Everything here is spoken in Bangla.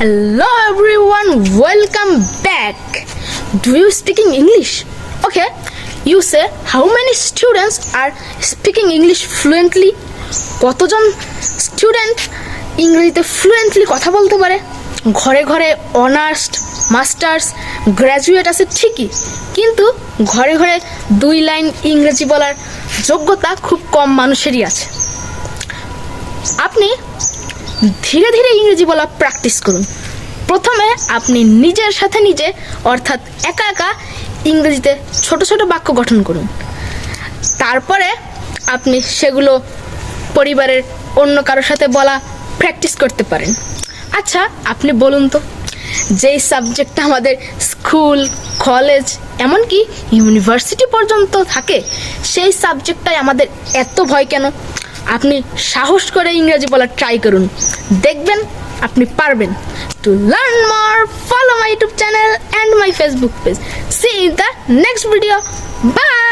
Hello everyone, welcome back. Do you speaking English? Okay, you say how many students are speaking English fluently? কতজন স্টুডেন্ট ইংরেজিতে ফ্লুয়েন্টলি কথা বলতে পারে? ঘরে ঘরে অনার্স, মাস্টার্স, গ্র্যাজুয়েট আছে ঠিকই, কিন্তু ঘরে ঘরে 2 লাইন ইংরেজি বলার যোগ্যতা খুব কম মানুষেরই আছে। আপনি ধীরে ধীরে ইংরেজি বলা প্র্যাকটিস করুন। প্রথমে আপনি নিজের সাথে নিজে অর্থাৎ একা একা ইংরেজিতে ছোট ছোট বাক্য গঠন করুন। তারপরে আপনি সেগুলো পরিবারের অন্য কারোর সাথে বলা প্র্যাকটিস করতে পারেন। আচ্ছা, আপনি বলুন তো, যেই সাবজেক্টটা আমাদের স্কুল, কলেজ, এমনকি ইউনিভার্সিটি পর্যন্ত থাকে, সেই সাবজেক্টটাই আমাদের এত ভয় কেন? আপনি সাহস করে ইংরেজি বলার ট্রাই করুন, দেখবেন আপনি পারবেন। To learn more, follow my YouTube channel and my Facebook page. See you in the next video. Bye.